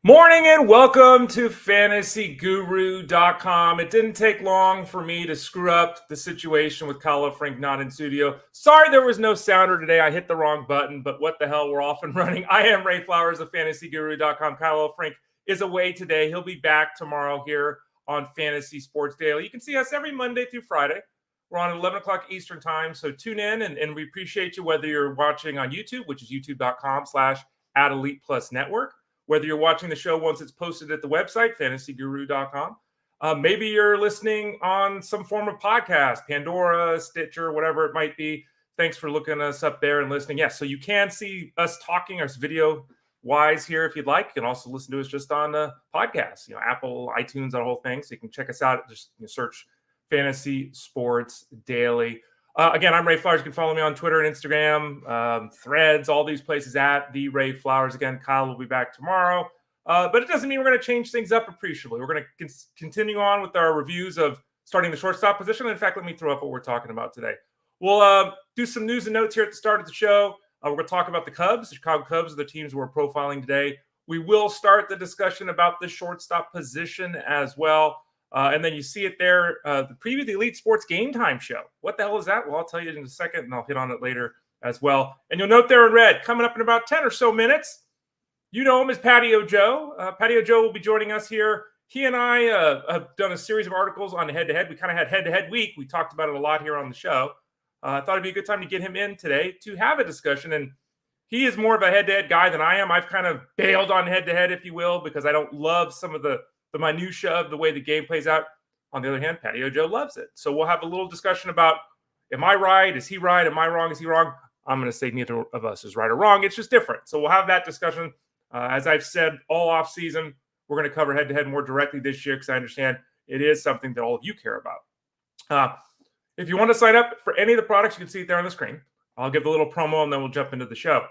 Morning and welcome to FantasyGuru.com. It didn't take long for me to screw up the situation with Kyle Frank not in studio. Sorry there was no sounder today. I hit the wrong button, but what the hell, we're off and running. I am Ray Flowers of FantasyGuru.com. Kyle Frank is away today. He'll be back tomorrow here on Fantasy Sports Daily. You can see us every Monday through Friday. We're on at 11 o'clock Eastern time, so tune in, and we appreciate you whether you're watching on YouTube, which is youtube.com/@ElitePlusNetwork. Whether you're watching the show once it's posted at the website, fantasyguru.com. Maybe you're listening on some form of podcast, Pandora, Stitcher, whatever it might be. Thanks for looking us up there and listening. Yes, so you can see us talking, us video-wise here if you'd like. You can also listen to us just on podcasts, Apple, iTunes, that whole thing. So you can check us out. Just search Fantasy Sports Daily. Again, I'm Ray Flowers. You can follow me on Twitter and Instagram, Threads, all these places at The Ray Flowers. Again, Kyle will be back tomorrow. But it doesn't mean we're going to change things up appreciably. We're going to continue on with our reviews of starting the shortstop position. In fact, let me throw up what we're talking about today. We'll do some news and notes here at the start of the show. We're going to talk about the Cubs. The Chicago Cubs are the teams we're profiling today. We will start the discussion about the shortstop position as well. And then you see it there, the preview of the Elite Sports Game Time show. What the hell is that? Well, I'll tell you in a second, and I'll hit on it later as well. And you'll note there in red, coming up in about 10 or so minutes, you know him as Patio Joe. Patio Joe will be joining us here. He and I have done a series of articles on head-to-head. We kind of had head-to-head week. We talked about it a lot here on the show. I thought it'd be a good time to get him in today to have a discussion. And he is more of a head-to-head guy than I am. I've kind of bailed on head-to-head, if you will, because I don't love some of the minutia of the way the game plays out. On the other hand, Patio Joe loves it. So we'll have a little discussion about, am I right? Is he right? Am I wrong? Is he wrong? I'm going to say neither of us is right or wrong. It's just different. So we'll have that discussion. As I've said all off season, we're going to cover head-to-head more directly this year because I understand it is something that all of you care about. If you want to sign up for any of the products, you can see it there on the screen. I'll give the little promo and then we'll jump into the show.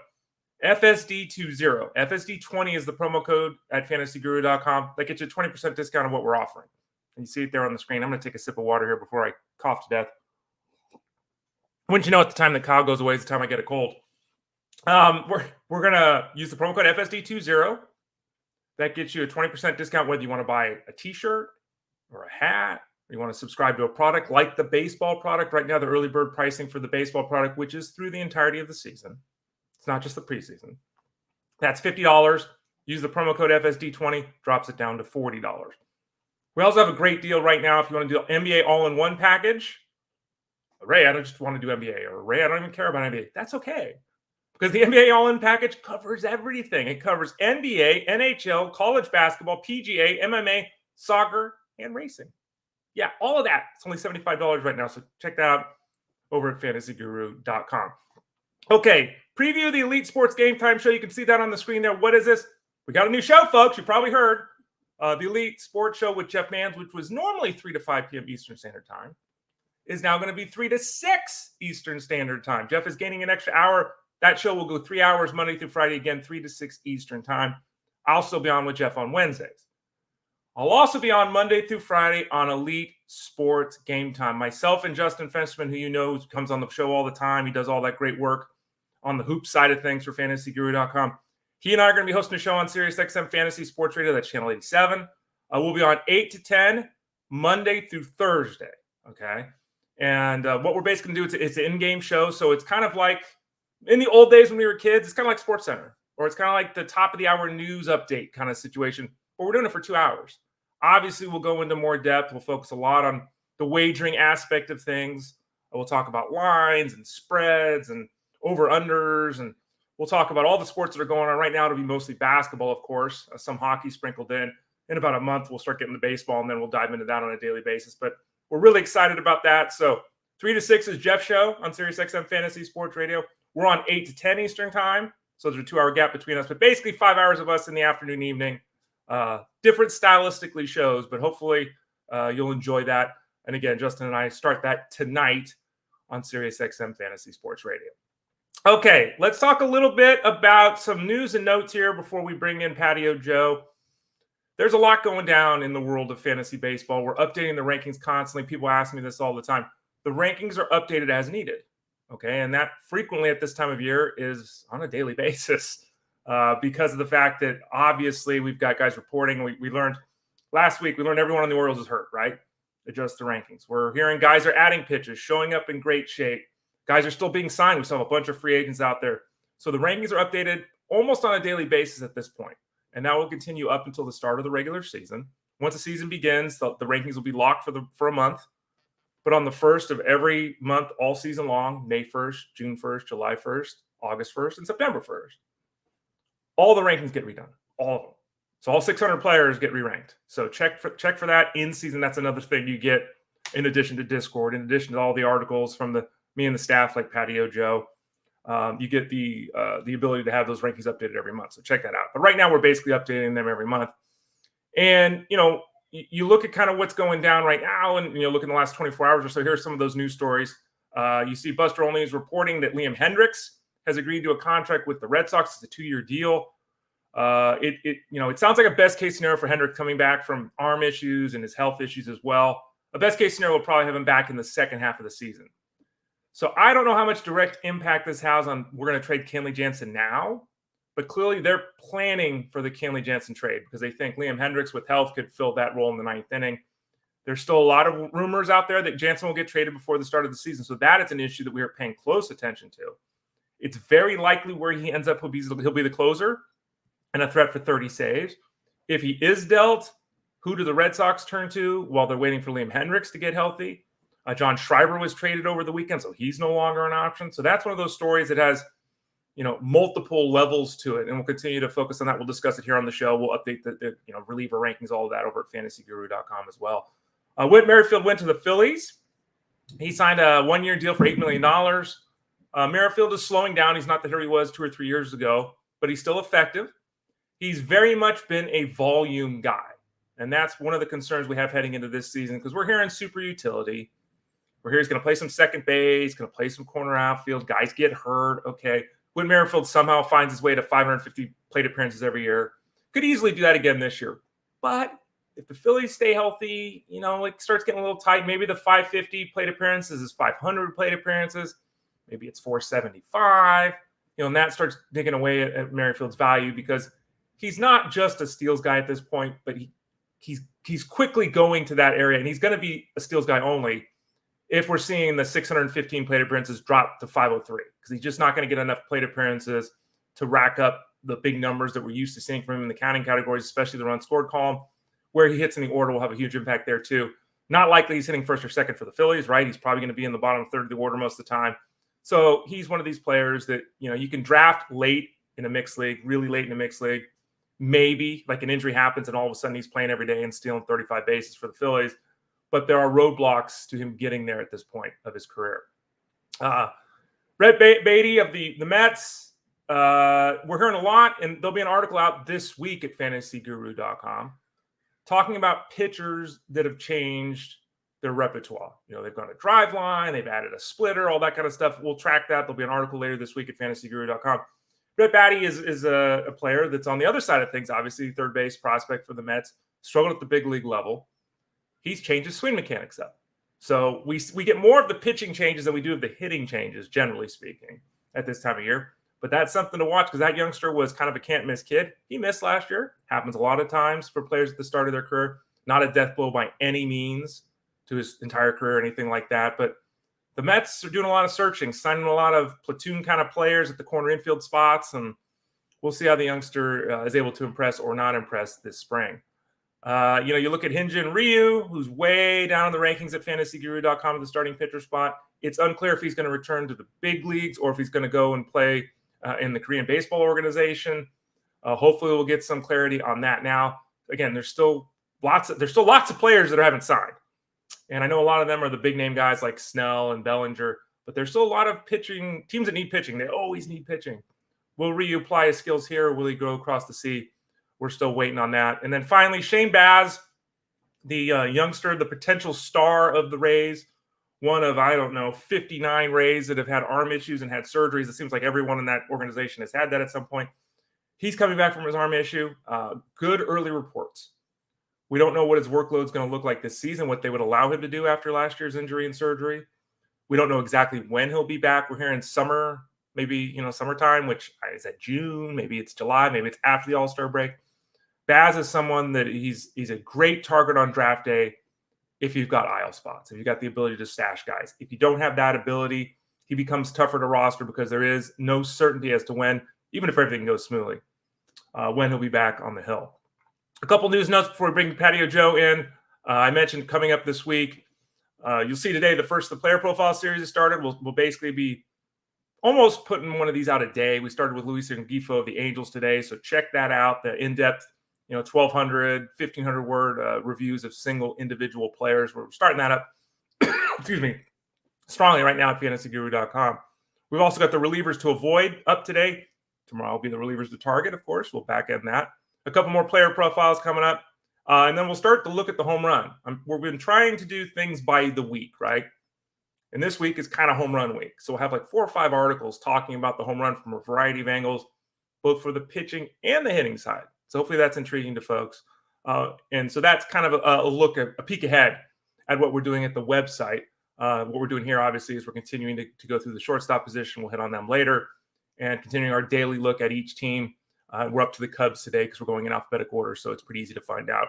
FSD20. FSD20 is the promo code at fantasyguru.com. That gets you a 20% discount on what we're offering. And you see it there on the screen. I'm going to take a sip of water here before I cough to death. Wouldn't you know, at the time that Kyle goes away is the time I get a cold. We're going to use the promo code FSD20. That gets you a 20% discount whether you want to buy a t-shirt or a hat, or you want to subscribe to a product like the baseball product. Right now, the early bird pricing for the baseball product, which is through the entirety of the season. It's not just the preseason. That's $50. Use the promo code FSD20, drops it down to $40. We also have a great deal right now if you want to do NBA all-in-one package. Ray, I don't just want to do NBA, or Ray, I don't even care about NBA. That's okay, because the NBA all-in package covers everything. It covers NBA, NHL, college basketball, PGA, MMA, soccer, and racing. Yeah, all of that. It's only $75 right now, so check that out over at fantasyguru.com. Okay, preview of the Elite Sports Game Time show. You can see that on the screen there. What is this? We got a new show, folks. You probably heard. The Elite Sports Show with Jeff Mans, which was normally 3 to 5 p.m. Eastern Standard Time, is now going to be 3 to 6 Eastern Standard Time. Jeff is gaining an extra hour. That show will go 3 hours Monday through Friday, again, 3 to 6 Eastern Time. I'll still be on with Jeff on Wednesdays. I'll also be on Monday through Friday on Elite Sports Game Time. Myself and Justin Fensterman, who you know comes on the show all the time. He does all that great work on the hoop side of things for fantasyguru.com. He and I are going to be hosting a show on SiriusXM Fantasy Sports Radio. That's channel 87. We'll be on 8 to 10 Monday through Thursday. Okay. And what we're basically going to do, it's an in-game show. So it's kind of like in the old days when we were kids, it's kind of like SportsCenter, or it's kind of like the top of the hour news update kind of situation. But we're doing it for 2 hours. Obviously, we'll go into more depth. We'll focus a lot on the wagering aspect of things. We'll talk about lines and spreads and over-unders, and we'll talk about all the sports that are going on right now. It'll be mostly basketball, of course, some hockey sprinkled in. In about a month, we'll start getting the baseball, and then we'll dive into that on a daily basis. But we're really excited about that. So 3 to 6 is Jeff's show on SiriusXM Fantasy Sports Radio. We're on 8 to 10 Eastern Time, so there's a 2-hour gap between us. But basically 5 hours of us in the afternoon, evening. Different stylistically shows, but hopefully you'll enjoy that. And again, Justin and I start that tonight on SiriusXM Fantasy Sports Radio. Okay, let's talk a little bit about some news and notes here before we bring in Patio Joe. There's a lot going down in the world of fantasy baseball. We're updating the rankings constantly. People ask me this all the time. The rankings are updated as needed, okay? And that frequently at this time of year is on a daily basis. because of the fact that obviously we've got guys reporting. We learned last week, we learned everyone on the Orioles is hurt, right? Adjust the rankings. We're hearing guys are adding pitches, showing up in great shape. Guys are still being signed. We still have a bunch of free agents out there. So the rankings are updated almost on a daily basis at this point. And that will continue up until the start of the regular season. Once the season begins, the rankings will be locked for a month. But on the first of every month, all season long, May 1st, June 1st, July 1st, August 1st, and September 1st, all the rankings get redone. All of them. So all 600 players get re-ranked. So check for that in season. That's another thing you get in addition to Discord, in addition to all the articles from me and the staff like Patio Joe. You get the ability to have those rankings updated every month. So check that out. But right now we're basically updating them every month. And, you look at kind of what's going down right now and, look in the last 24 hours or so. Here's some of those news stories. You see Buster Olney is reporting that Liam Hendriks has agreed to a contract with the Red Sox. It's a 2-year deal. It sounds like a best case scenario for Hendriks coming back from arm issues and his health issues as well. A best case scenario will probably have him back in the second half of the season. So I don't know how much direct impact this has on we're going to trade Kenley Jansen now, but clearly they're planning for the Kenley Jansen trade because they think Liam Hendriks with health could fill that role in the 9th inning. There's still a lot of rumors out there that Jansen will get traded before the start of the season. So that is an issue that we are paying close attention to. It's very likely where he ends up, he'll be the closer and a threat for 30 saves. If he is dealt, who do the Red Sox turn to while they're waiting for Liam Hendriks to get healthy? John Schreiber was traded over the weekend, so he's no longer an option. So that's one of those stories that has, multiple levels to it, and we'll continue to focus on that. We'll discuss it here on the show. We'll update the reliever rankings, all of that over at fantasyguru.com as well. Whit Merrifield went to the Phillies. He signed a 1-year deal for $8 million. Merrifield is slowing down. He's not the hero he was 2 or 3 years ago, but he's still effective. He's very much been a volume guy, and that's one of the concerns we have heading into this season because we're hearing super utility. We're here. He's going to play some second base, going to play some corner outfield. Guys get hurt. Okay. When Merrifield somehow finds his way to 550 plate appearances every year, could easily do that again this year. But if the Phillies stay healthy, it starts getting a little tight. Maybe the 550 plate appearances is 500 plate appearances. Maybe it's 475. And that starts digging away at Merrifield's value because he's not just a steals guy at this point, but he's quickly going to that area, and he's going to be a steals guy only if we're seeing the 615 plate appearances drop to 503, because he's just not going to get enough plate appearances to rack up the big numbers that we're used to seeing from him in the counting categories, especially the run scored column. Where he hits in the order will have a huge impact there too. Not likely he's hitting first or second for the Phillies, right? He's probably going to be in the bottom third of the order most of the time. So he's one of these players that, you can draft late in a mixed league, really late in a mixed league. Maybe like an injury happens and all of a sudden he's playing every day and stealing 35 bases for the Phillies. But there are roadblocks to him getting there at this point of his career. Baty of the Mets, we're hearing a lot, and there'll be an article out this week at fantasyguru.com talking about pitchers that have changed their repertoire. They've gone to drive line, they've added a splitter, all that kind of stuff. We'll track that. There'll be an article later this week at fantasyguru.com. Baty is a player that's on the other side of things, obviously, third base prospect for the Mets, struggled at the big league level. He's changed his swing mechanics up. So we get more of the pitching changes than we do of the hitting changes, generally speaking, at this time of year. But that's something to watch because that youngster was kind of a can't-miss kid. He missed last year. Happens a lot of times for players at the start of their career. Not a death blow by any means to his entire career or anything like that. But the Mets are doing a lot of searching, signing a lot of platoon kind of players at the corner infield spots, and we'll see how the youngster is able to impress or not impress this spring. You look at Hyun Ryu, who's way down in the rankings at fantasyguru.com at the starting pitcher spot. It's unclear if he's going to return to the big leagues or if he's going to go and play in the Korean baseball organization. Hopefully we'll get some clarity on that now. Again, there's still lots of players that haven't signed. And I know a lot of them are the big name guys like Snell and Bellinger, but there's still a lot of pitching teams that need pitching. They always need pitching. Will Ryu apply his skills here or will he go across the sea? We're still waiting on that. And then finally, Shane Baz, the youngster, the potential star of the Rays, one of, 59 Rays that have had arm issues and had surgeries. It seems like everyone in that organization has had that at some point. He's coming back from his arm issue. Good early reports. We don't know what his workload is going to look like this season, what they would allow him to do after last year's injury and surgery. We don't know exactly when he'll be back. We're hearing summer maybe, summertime, which is that June, maybe it's July, maybe it's after the All-Star break. Baz is someone that he's a great target on draft day if you've got aisle spots, if you've got the ability to stash guys. If you don't have that ability, he becomes tougher to roster because there is no certainty as to when, even if everything goes smoothly, when he'll be back on the hill. A couple news notes before we bring Patio Joe in. I mentioned coming up this week, you'll see today the player profile series has started. We'll basically be almost putting one of these out a day. We started with Luis and Gifo of the Angels today, so check that out. The in-depth, 1,200, 1,500 word reviews of single individual players. We're starting that up, excuse me, strongly right now at fantasyguru.com. We've also got the relievers to avoid up today. Tomorrow will be the relievers to target, of course. We'll back end that. A couple more player profiles coming up. And then we'll start to look at the home run. We've been trying to do things by the week, right? And this week is kind of home run week. So we'll have like 4 or 5 articles talking about the home run from a variety of angles, both for the pitching and the hitting side. So hopefully that's intriguing to folks. And so that's kind of a look at a peek ahead at what we're doing at the website. What we're doing here, obviously, is we're continuing to go through the shortstop position. We'll hit on them later and continuing our daily look at each team. We're up to the Cubs today because we're going in alphabetical order. So it's pretty easy to find out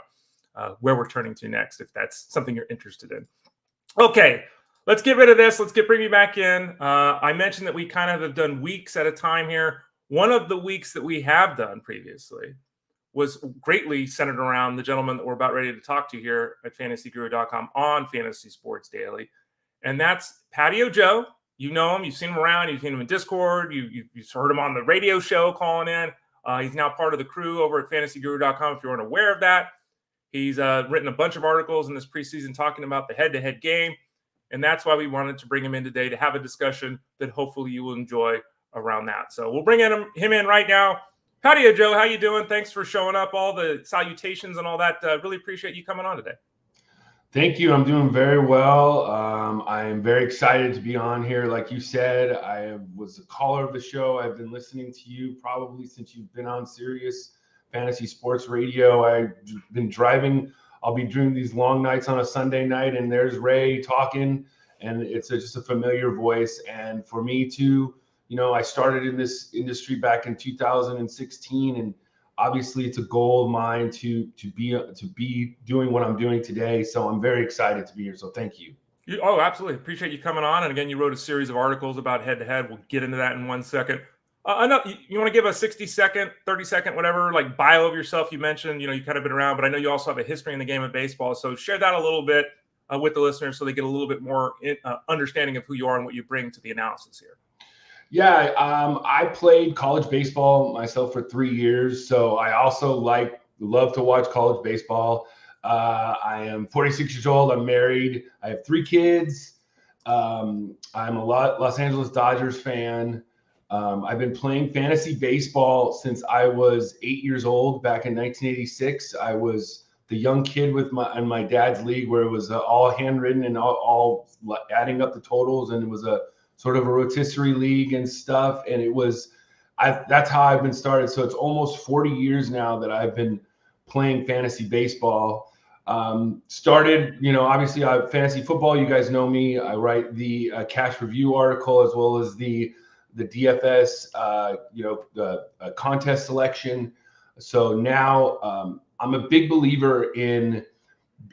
where we're turning to next if that's something you're interested in. Okay, let's get rid of this. Let's bring you back in. I mentioned that we kind of have done weeks at a time here. One of the weeks that we have done previously was greatly centered around the gentleman that we're about ready to talk to here at fantasyguru.com on Fantasy Sports Daily. And that's Patio Joe. You know him. You've seen him around. You've seen him in Discord. You've heard him on the radio show calling in. He's now part of the crew over at fantasyguru.com if you aren't aware of that. He's written a bunch of articles in this preseason talking about the head-to-head game. And that's why we wanted to bring him in today to have a discussion that hopefully you will enjoy around that. So we'll bring him in right now. Patio Joe, how you doing? Thanks for showing up, all the salutations and all that. Really appreciate you coming on today. Thank you. I'm doing very well. I am very excited to be on here. Like you said, I was a caller of the show. I've been listening to you probably since you've been on Sirius Fantasy Sports Radio. I've been driving. I'll be doing these long nights on a Sunday night, and there's Ray talking, and it's just a familiar voice. And for me to, I started in this industry back in 2016, and obviously it's a goal of mine to be doing what I'm doing today. So I'm very excited to be here. So thank you. Oh, absolutely. Appreciate you coming on. And again, you wrote a series of articles about head-to-head. We'll get into that in 1 second. I know you want to give a 60-second, 30-second, whatever, like bio of yourself. You mentioned, you kind of been around, but I know you also have a history in the game of baseball. So share that a little bit with the listeners so they get a little bit more understanding of who you are and what you bring to the analysis here. Yeah, I played college baseball myself for 3 years. So I also love to watch college baseball. I am 46 years old. I'm married. I have 3 kids. I'm a Los Angeles Dodgers fan. I've been playing fantasy baseball since I was 8 years old. Back in 1986, I was the young kid in my dad's league where it was all handwritten and all adding up the totals, and it was a sort of a rotisserie league and stuff. And that's how I've been started. So it's almost 40 years now that I've been playing fantasy baseball. Started, obviously fantasy football. You guys know me. I write the cash review article as well as the DFS, the contest selection. So now I'm a big believer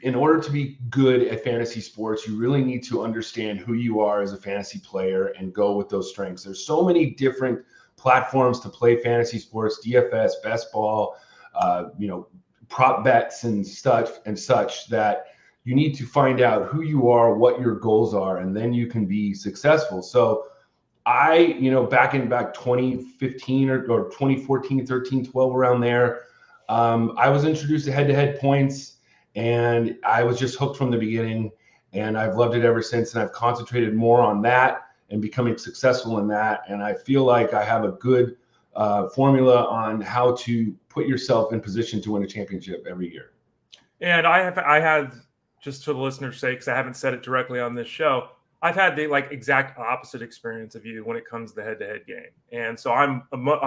in order to be good at fantasy sports, you really need to understand who you are as a fantasy player and go with those strengths. There's so many different platforms to play fantasy sports, DFS, best ball, prop bets and such that you need to find out who you are, what your goals are, and then you can be successful. So I, back 2015 or 2014, 13, 12, around there, I was introduced to head-to-head points. And I was just hooked from the beginning, and I've loved it ever since. And I've concentrated more on that and becoming successful in that. And I feel like I have a good formula on how to put yourself in position to win a championship every year. And I had, just for the listener's sake, because I haven't said it directly on this show, I've had the exact opposite experience of you when it comes to the head-to-head game. And so I've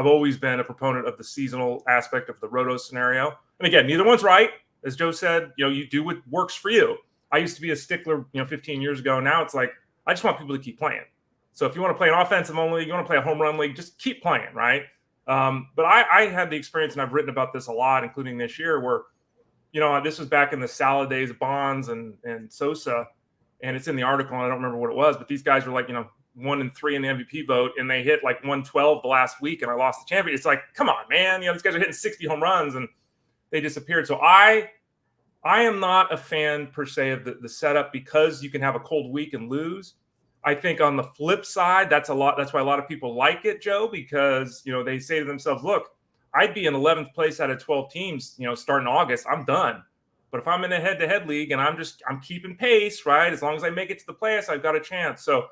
always been a proponent of the seasonal aspect of the roto scenario. And again, neither one's right. As Joe said, you do what works for you. I used to be a stickler, 15 years ago. Now it's like, I just want people to keep playing. So if you want to play an offensive only, you want to play a home run league, just keep playing, right? But I had the experience, and I've written about this a lot, including this year, where, this was back in the Salad days, Bonds and Sosa, and it's in the article, and I don't remember what it was, but these guys were like, 1-3 in the MVP vote, and they hit like 112 the last week, and I lost the championship. It's like, come on, man, these guys are hitting 60 home runs, and they disappeared. So I am not a fan per se of the setup, because you can have a cold week and lose. I think on the flip side, that's why a lot of people like it, Joe, because, they say to themselves, look, I'd be in 11th place out of 12 teams, starting August, I'm done. But if I'm in a head-to-head league and I'm keeping pace, right? As long as I make it to the playoffs, I've got a chance. So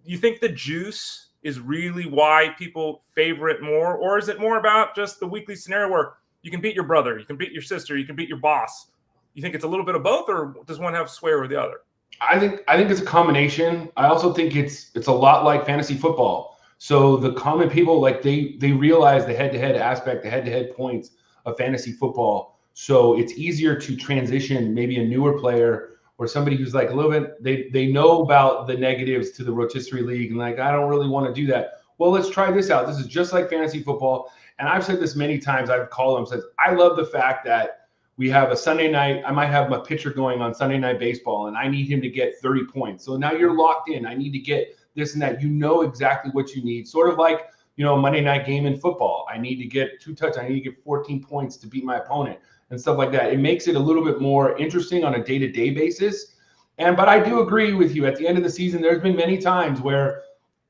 you think the juice is really why people favor it more? Or is it more about just the weekly scenario where you can beat your brother, you can beat your sister, you can beat your boss? You think it's a little bit of both, or does one have sway over the other? I think it's a combination. I also think it's a lot like fantasy football. So the common people, like they realize the head-to-head aspect, the head-to-head points of fantasy football. So it's easier to transition maybe a newer player or somebody who's like a little bit, they know about the negatives to the rotisserie league, and like, I don't really want to do that. Well, let's try this out. This is just like fantasy football. And I've said this many times. I've called them, says, I love the fact that we have a Sunday night. I might have my pitcher going on Sunday Night Baseball, and I need him to get 30 points. So now you're locked in. I need to get this and that. You know exactly what you need. Sort of like, Monday night game in football. I need to get 2 touchdowns. I need to get 14 points to beat my opponent and stuff like that. It makes it a little bit more interesting on a day-to-day basis. But I do agree with you. At the end of the season, there's been many times where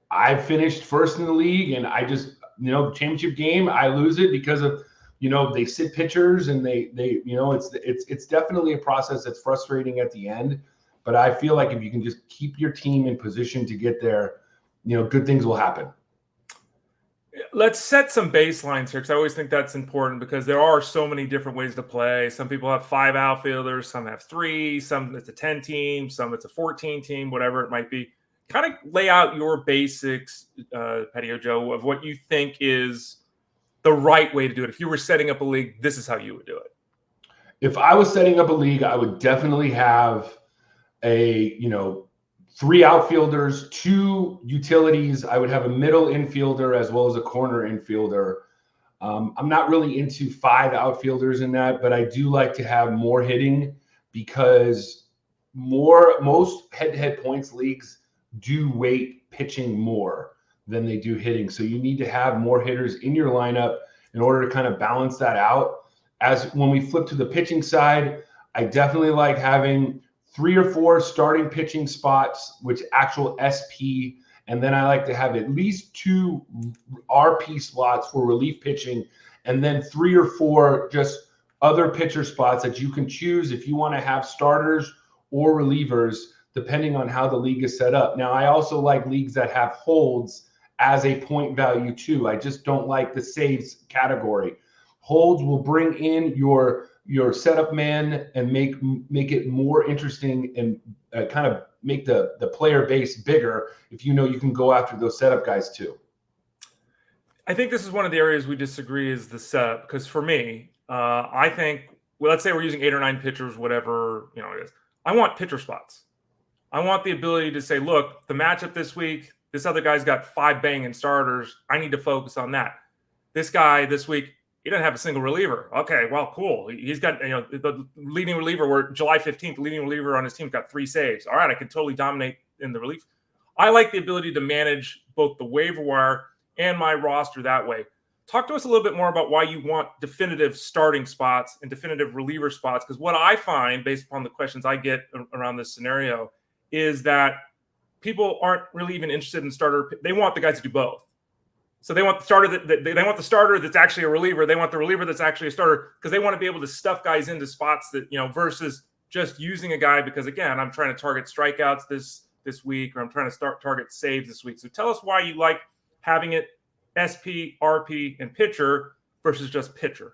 I've finished first in the league, and I just, the championship game, I lose it because of, they sit pitchers, and they it's definitely a process that's frustrating at the end. But I feel like if you can just keep your team in position to get there, good things will happen. Let's set some baselines here, because I always think that's important, because there are so many different ways to play. Some people have 5 outfielders, some have 3, some it's a 10 team, some it's a 14 team, whatever it might be. Kind of lay out your basics, Patio Joe, of what you think is the right way to do it. If you were setting up a league, this is how you would do it. If I was setting up a league, I would definitely have a, 3 outfielders, 2 utilities. I would have a middle infielder as well as a corner infielder. I'm not really into 5 outfielders in that, but I do like to have more hitting, because most head-to-head points leagues do weight pitching more than they do hitting. So you need to have more hitters in your lineup in order to kind of balance that out. As when we flip to the pitching side, I definitely like having 3 or 4 starting pitching spots, which actual SP, and then I like to have at least 2 RP slots for relief pitching, and then 3 or 4 just other pitcher spots that you can choose if you want to have starters or relievers, depending on how the league is set up. Now, I also like leagues that have holds as a point value too. I just don't like the saves category. Holds will bring in your setup man and make it more interesting, and kind of make the player base bigger if you can go after those setup guys too. I think this is one of the areas we disagree, is the setup, because for me, I think, let's say we're using 8 or 9 pitchers, whatever it is. I want pitcher spots. I want the ability to say, look, the matchup this week, this other guy's got 5 banging starters. I need to focus on that. This guy this week, he doesn't have a single reliever. Okay, well, cool. He's got, the leading reliever, where July 15th, the leading reliever on his team got 3 saves. All right, I can totally dominate in the relief. I like the ability to manage both the waiver wire and my roster that way. Talk to us a little bit more about why you want definitive starting spots and definitive reliever spots, because what I find, based upon the questions I get around this scenario, is that people aren't really even interested in starter. They want the guys to do both. So they want the starter they want the starter that's actually a reliever. They want the reliever that's actually a starter, because they want to be able to stuff guys into spots that, versus just using a guy because, again, I'm trying to target strikeouts this week, or I'm trying to target saves this week. So tell us why you like having it SP, RP, and pitcher versus just pitcher.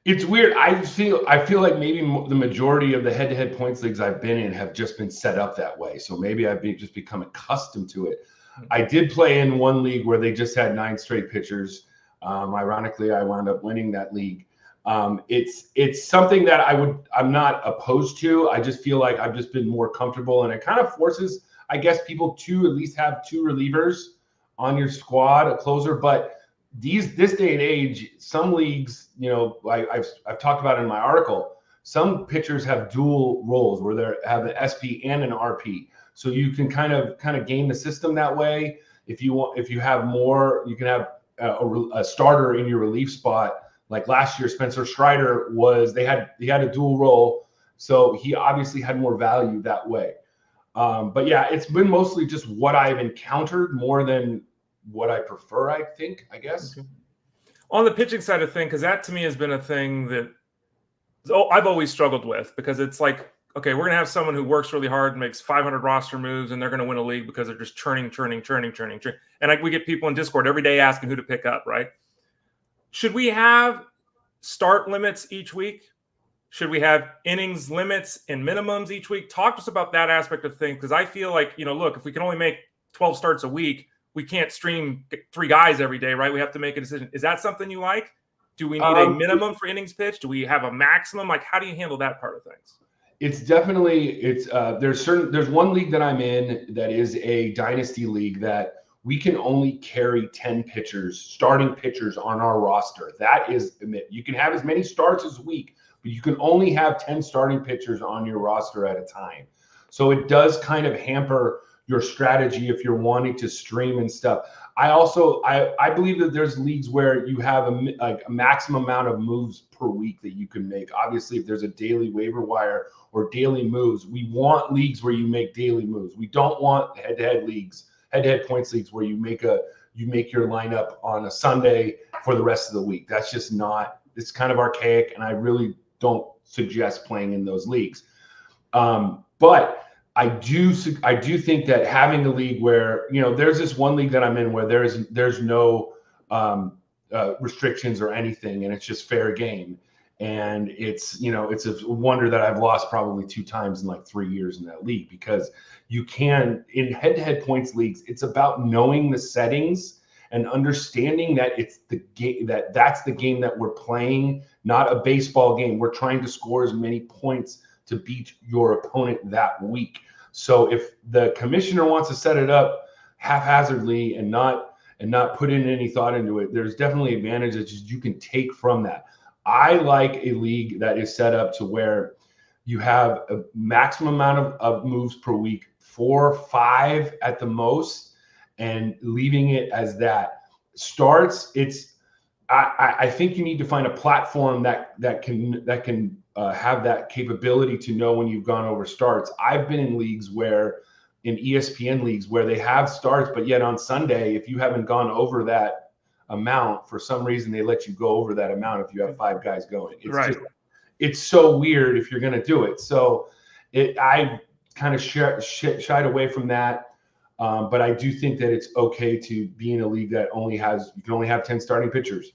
It's weird. I feel like maybe the majority of the head-to-head points leagues I've been in have just been set up that way. So maybe I've just become accustomed to it. I did play in one league where they just had 9 straight pitchers. Ironically, I wound up winning that league. It's something that I'm not opposed to. I just feel like I've just been more comfortable, and it kind of forces I guess, people to at least have 2 relievers on your squad, a closer. But this day and age, some leagues, I've talked about it in my article, some pitchers have dual roles where they have an SP and an RP. So you can kind of game the system that way. If you have more, you can have a starter in your relief spot. Like last year, Spencer Strider he had a dual role, so he obviously had more value that way. But yeah, it's been mostly just what I've encountered more than what I prefer, I guess. Okay. On the pitching side of things, because that to me has been a thing that I've always struggled with, because it's like, okay, we're going to have someone who works really hard and makes 500 roster moves, and they're going to win a league because they're just churning. And we get people in Discord every day asking who to pick up, right? Should we have start limits each week? Should we have innings limits and minimums each week? Talk to us about that aspect of things, because I feel like, look, if we can only make 12 starts a week, we can't stream 3 guys every day, right? We have to make a decision. Is that something you like? Do we need a minimum for innings pitched? Do we have a maximum? Like, how do you handle that part of things? It's definitely there's one league that I'm in that is a dynasty league that we can only carry 10 pitchers, starting pitchers on our roster. That is, you can have as many starts as a week, but you can only have 10 starting pitchers on your roster at a time. So it does kind of hamper your strategy if you're wanting to stream and stuff. I believe that there's leagues where you have a maximum amount of moves per week that you can make. Obviously, if there's a daily waiver wire or daily moves, we want leagues where you make daily moves. We don't want head-to-head leagues, head-to-head points leagues where you make your lineup on a Sunday for the rest of the week. That's just not. It's kind of archaic, and I really don't suggest playing in those leagues. But I do think that having a league where, there's this one league that I'm in where there's no restrictions or anything, and it's just fair game. And it's a wonder that I've lost probably 2 times in like 3 years in that league, because you can, in head-to-head points leagues, it's about knowing the settings and understanding that it's the game, that's the game that we're playing, not a baseball game. We're trying to score as many points to beat your opponent that week. So if the commissioner wants to set it up haphazardly and not put in any thought into it, there's definitely advantages you can take from that. I like a league that is set up to where you have a maximum amount of moves per week, 4 or 5 at the most, and leaving it as that. Starts, I think you need to find a platform that can have that capability to know when you've gone over starts. I've been in leagues in ESPN leagues where they have starts, but yet on Sunday, if you haven't gone over that amount, for some reason they let you go over that amount if you have 5 guys going. It's so weird if you're going to do it. So I kind of shied away from that. But I do think that it's okay to be in a league that you can only have 10 starting pitchers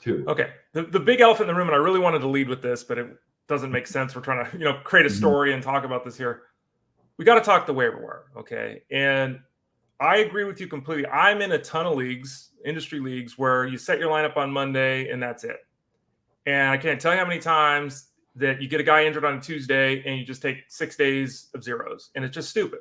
too. Okay. The big elephant in the room, and I really wanted to lead with this, but it doesn't make sense. We're trying to, create a story and talk about this here. We got to talk the waiver wire. Okay. And I agree with you completely. I'm in a ton of leagues, industry leagues, where you set your lineup on Monday and that's it. And I can't tell you how many times that you get a guy injured on a Tuesday and you just take 6 days of zeros. And it's just stupid.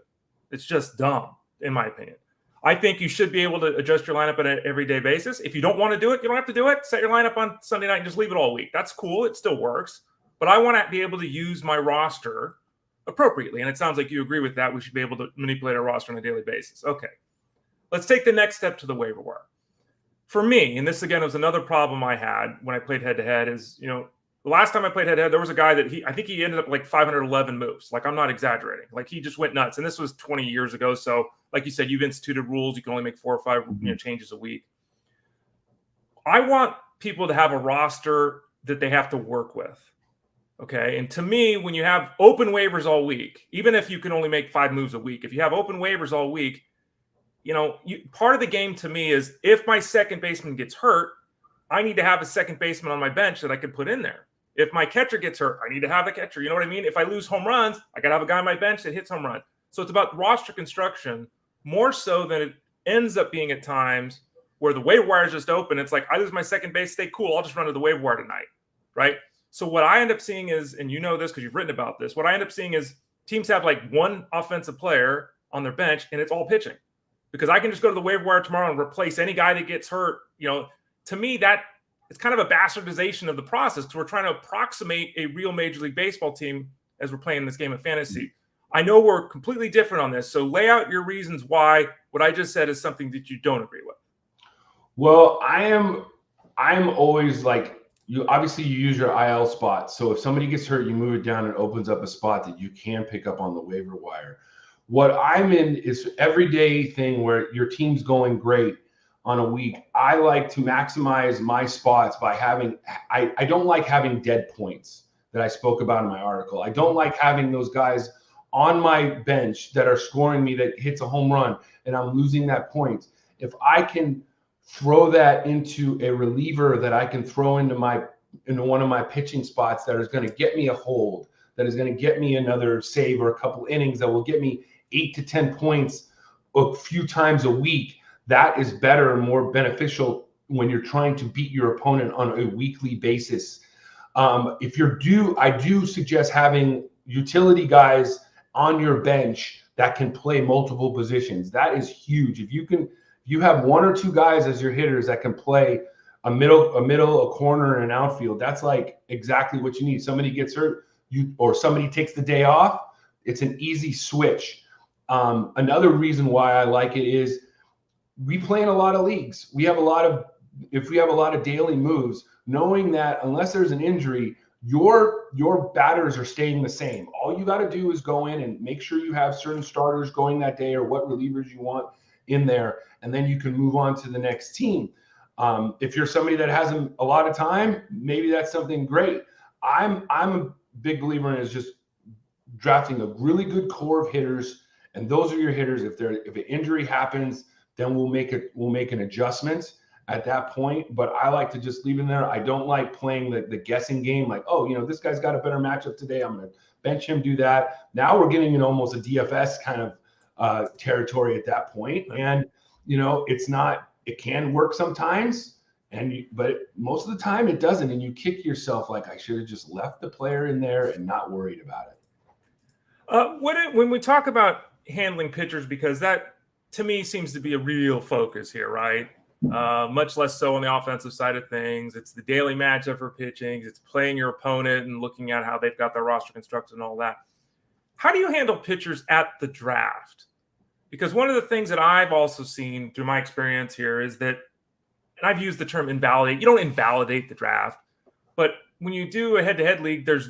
It's just dumb, in my opinion. I think you should be able to adjust your lineup on an everyday basis. If you don't want to do it, you don't have to do it. Set your lineup on Sunday night and just leave it all week. That's cool. It still works. But I want to be able to use my roster appropriately. And it sounds like you agree with that. We should be able to manipulate our roster on a daily basis. Okay. Let's take the next step to the waiver wire. For me, and this again was another problem I had when I played head-to-head, is, the last time I played head-to-head, there was a guy that I think he ended up like 511 moves. Like, I'm not exaggerating. Like, he just went nuts. And this was 20 years ago. So, like you said, you've instituted rules. You can only make 4 or 5 changes a week. I want people to have a roster that they have to work with. Okay. And to me, when you have open waivers all week, even if you can only make 5 moves a week, if you have open waivers all week, part of the game to me is, if my second baseman gets hurt, I need to have a second baseman on my bench that I could put in there. If my catcher gets hurt, I need to have a catcher. You know what I mean? If I lose home runs, I got to have a guy on my bench that hits home runs. So it's about roster construction more so than it ends up being at times where the waiver wire is just open. It's like, I lose my second base, stay cool. I'll just run to the waiver wire tonight, right? So what I end up seeing is, and you know this because you've written about this, what I end up seeing is teams have like one offensive player on their bench, and it's all pitching. Because I can just go to the waiver wire tomorrow and replace any guy that gets hurt. To me, that it's kind of a bastardization of the process, because we're trying to approximate a real Major League Baseball team as we're playing this game of fantasy. I know we're completely different on this, so lay out your reasons why what I just said is something that you don't agree with. Well, I'm always like, you use your IL spot. So if somebody gets hurt, you move it down and opens up a spot that you can pick up on the waiver wire. What I'm in is everyday thing where your team's going great on a week. I like to maximize my spots by having, I don't like having dead points that I spoke about in my article. I don't like having those guys on my bench that are scoring me that hits a home run and I'm losing that point. If I can throw that into a reliever that I can throw into one of my pitching spots that is going to get me a hold, that is going to get me another save or a couple innings that will get me 8 to 10 points a few times a week, that is better and more beneficial when you're trying to beat your opponent on a weekly basis. I do suggest having utility guys on your bench that can play multiple positions. That is huge. If you have one or two guys as your hitters that can play a middle, a corner, and an outfield, that's like exactly what you need. Somebody gets hurt, or somebody takes the day off, it's an easy switch. Another reason why I like it is we play in a lot of leagues. If we have a lot of daily moves, knowing that unless there's an injury, your batters are staying the same. All you got to do is go in and make sure you have certain starters going that day or what relievers you want in there, and then you can move on to the next team. If you're somebody that has a lot of time, maybe that's something great. I'm a big believer in is just drafting a really good core of hitters, and those are your hitters. If an injury happens, then we'll make an adjustment at that point. But I like to just leave him there. I don't like playing the guessing game, like, this guy's got a better matchup today, I'm going to bench him, do that. Now we're getting in almost a DFS kind of territory at that point. And, it can work sometimes, but most of the time it doesn't. And you kick yourself like, I should have just left the player in there and not worried about it. When we talk about handling pitchers, because that to me seems to be a real focus here, right? Much less so on the offensive side of things. It's the daily matchup for pitching. It's playing your opponent and looking at how they've got their roster constructed and all that. How do you handle pitchers at the draft? Because one of the things that I've also seen through my experience here is that, and I've used the term invalidate. You don't invalidate the draft, but when you do a head-to-head league, there's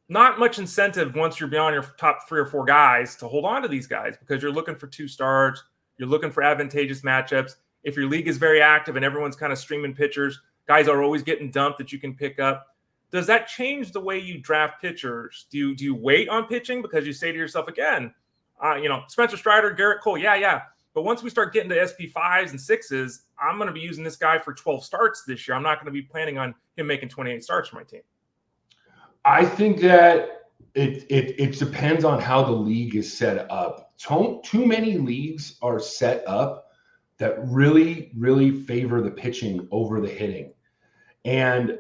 not much incentive once you're beyond your top 3 or 4 guys to hold on to these guys, because you're looking for 2 starts. You're looking for advantageous matchups. If your league is very active and everyone's kind of streaming pitchers, guys are always getting dumped that you can pick up. Does that change the way you draft pitchers? Do you wait on pitching because you say to yourself again, Spencer Strider, Garrett Cole, yeah. But once we start getting to SP5s and 6s, I'm going to be using this guy for 12 starts this year. I'm not going to be planning on him making 28 starts for my team. I think that it depends on how the league is set up. Too many leagues are set up that really, really favor the pitching over the hitting. And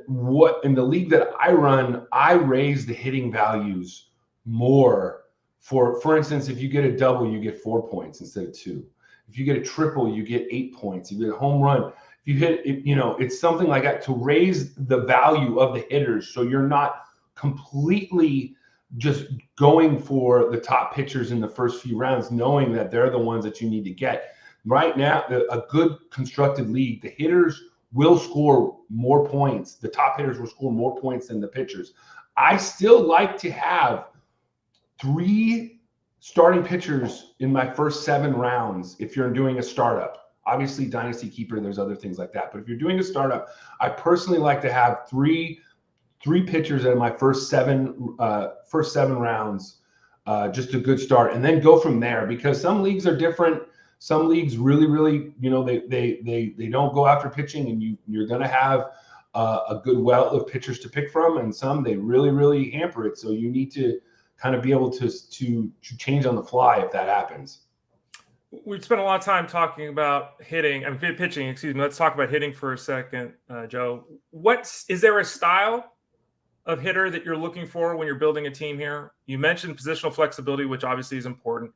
in the league that I run, I raise the hitting values more. For instance, if you get a double, you get 4 points instead of 2. If you get a triple, you get 8 points. If you get a home run, if you hit, it's something like that to raise the value of the hitters. So you're not completely just going for the top pitchers in the first few rounds, knowing that they're the ones that you need to get. Right now, a good constructed league, the hitters will score more points. The top hitters will score more points than the pitchers. I still like to have 3 starting pitchers in my first 7 rounds if you're doing a startup. Obviously, Dynasty Keeper, there's other things like that. But if you're doing a startup, I personally like to have three pitchers in my first seven rounds, just a good start, and then go from there, because some leagues are different. Some leagues really, really, they don't go after pitching, and you're going to have a good wealth of pitchers to pick from, and some they really, really hamper it. So you need to kind of be able to change on the fly if that happens. We've spent a lot of time talking about pitching. Excuse me. Let's talk about hitting for a second, Joe. Is there a style of hitter that you're looking for when you're building a team here? You mentioned positional flexibility, which obviously is important.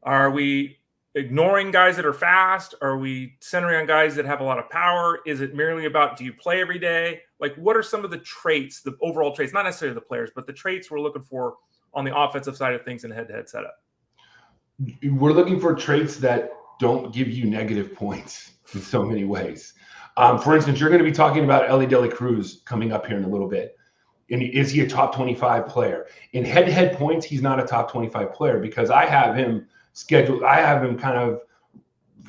Are we ignoring guys that are fast? Are we centering on guys that have a lot of power? Is it merely about, do you play every day? Like, what are some of the traits, the overall traits, not necessarily the players, but the traits we're looking for on the offensive side of things in head-to-head setup? We're looking for traits that don't give you negative points in so many ways. For instance, you're going to be talking about Elly De La Cruz coming up here in a little bit. And is he a top 25 player? In head-to-head points, he's not a top 25 player because I have him scheduled. I have him kind of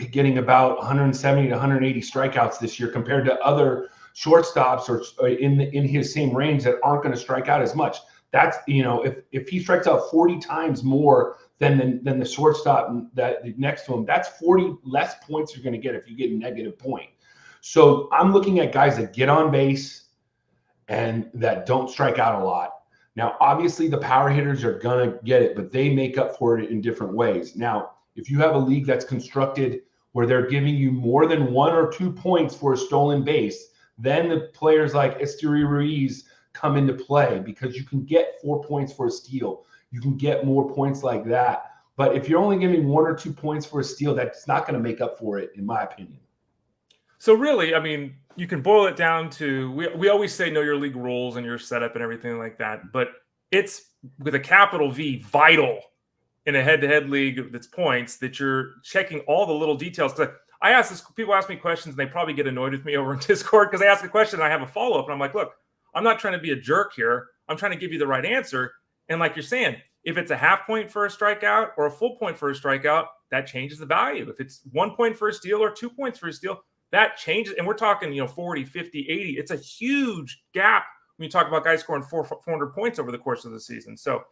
getting about 170 to 180 strikeouts this year compared to other shortstops or in his same range that aren't going to strike out as much. That's, if he strikes out 40 times more than the shortstop that next to him, that's 40 less points you're going to get if you get a negative point. So I'm looking at guys that get on base and that don't strike out a lot. Now, obviously, the power hitters are going to get it, but they make up for it in different ways. Now, if you have a league that's constructed where they're giving you more than 1 or 2 points for a stolen base, then the players like Esteury Ruiz come into play because you can get 4 points for a steal. You can get more points like that. But if you're only giving 1 or 2 points for a steal, that's not going to make up for it, in my opinion. So really, I mean, you can boil it down to, we always say know your league rules and your setup and everything like that, but it's with a capital V, vital in a head-to-head league that's points, that you're checking all the little details. Because I ask this, people ask me questions and they probably get annoyed with me over in Discord because I ask a question and I have a follow-up and I'm like, look, I'm not trying to be a jerk here. I'm trying to give you the right answer. And like you're saying, if it's a half point for a strikeout or a full point for a strikeout, that changes the value. If it's 1 point for a steal or 2 points for a steal, that changes. And we're talking, 40, 50, 80. It's a huge gap when you talk about guys scoring 400 points over the course of the season. So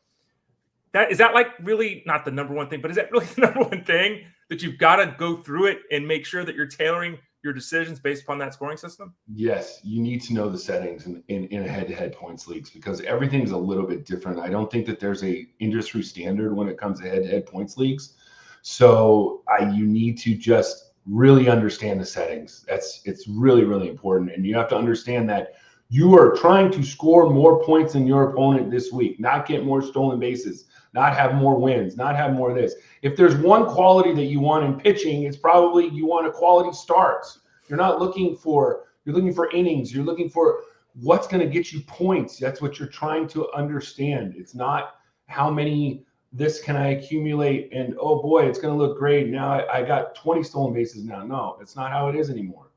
is that like really not the number one thing, but is that really the number one thing that you've got to go through it and make sure that you're tailoring your decisions based upon that scoring system? Yes, you need to know the settings in a head-to-head points leagues because everything's a little bit different. I don't think that there's a industry standard when it comes to head-to-head points leagues. So you need to just really understand the settings. It's really, really important. And you have to understand that you are trying to score more points than your opponent this week, not get more stolen bases, not have more wins, not have more of this. If there's one quality that you want in pitching, it's probably you want a quality starts. You're looking for innings. You're looking for what's going to get you points. That's what you're trying to understand. It's not how many this can I accumulate and, oh boy, it's going to look great. Now I got 20 stolen bases now. No, it's not how it is anymore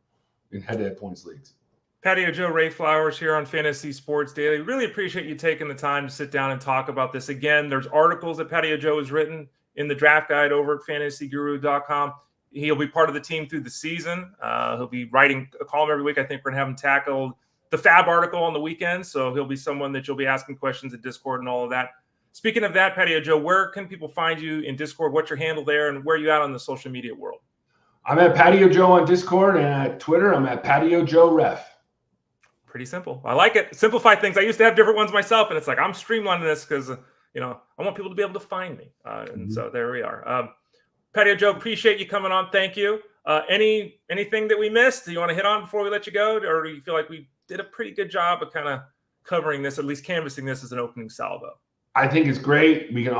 in head-to-head points leagues. Patio Joe, Ray Flowers here on Fantasy Sports Daily. Really appreciate you taking the time to sit down and talk about this. Again, there's articles that Patio Joe has written in the draft guide over at fantasyguru.com. He'll be part of the team through the season. He'll be writing a column every week. I think we're going to have him tackle the Fab article on the weekend. So he'll be someone that you'll be asking questions at Discord and all of that. Speaking of that, Patio Joe, where can people find you in Discord? What's your handle there and where are you at on the social media world? I'm at Patio Joe on Discord, and at Twitter, I'm at Patio Joe Ref. Pretty simple. I like it. Simplify things. I used to have different ones myself, and it's like I'm streamlining this because I want people to be able to find me. So there we are. Patio Joe, appreciate you coming on. Thank you. Anything that we missed? Do you want to hit on before we let you go, or do you feel like we did a pretty good job of kind of covering this, at least canvassing this as an opening salvo? I think it's great. We can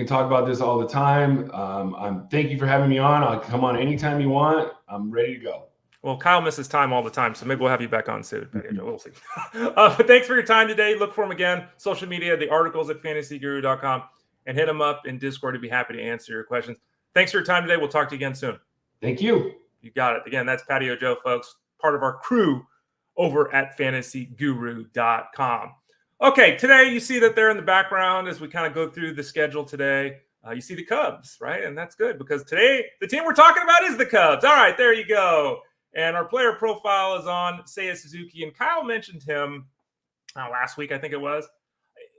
talk about this all the time. Thank you for having me on. I'll come on anytime you want. I'm ready to go. Well, Kyle misses time all the time, so maybe we'll have you back on soon. We'll see. But thanks for your time today. Look for him again. Social media, the articles at fantasyguru.com, and hit him up in Discord to be happy to answer your questions. Thanks for your time today. We'll talk to you again soon. Thank you. You got it. Again, that's Patio Joe, folks, part of our crew over at fantasyguru.com. Okay, today you see that they're in the background as we kind of go through the schedule today. You see the Cubs, right? And that's good because today the team we're talking about is the Cubs. All right, there you go. And our player profile is on Seiya Suzuki. And Kyle mentioned him last week, I think it was.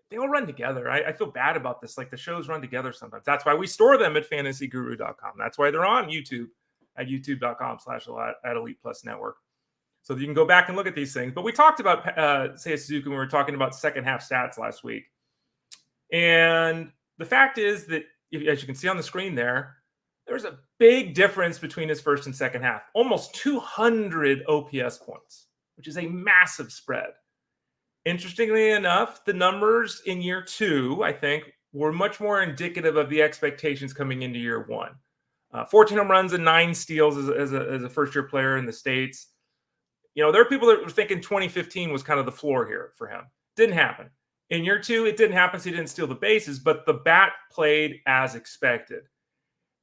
They all run together. I feel bad about this. Like the shows run together sometimes. That's why we store them at fantasyguru.com. That's why they're on YouTube at youtube.com/Elite Plus Network. So you can go back and look at these things. But we talked about Seiya Suzuki when we were talking about second half stats last week. And the fact is that, as you can see on the screen there's a big difference between his first and second half. Almost 200 OPS points, which is a massive spread. Interestingly enough, the numbers in year 2, I think, were much more indicative of the expectations coming into year one. 14 home runs and 9 steals as a first-year player in the States. There are people that were thinking 2015 was kind of the floor here for him. Didn't happen. In year 2, it didn't happen, so he didn't steal the bases, but the bat played as expected.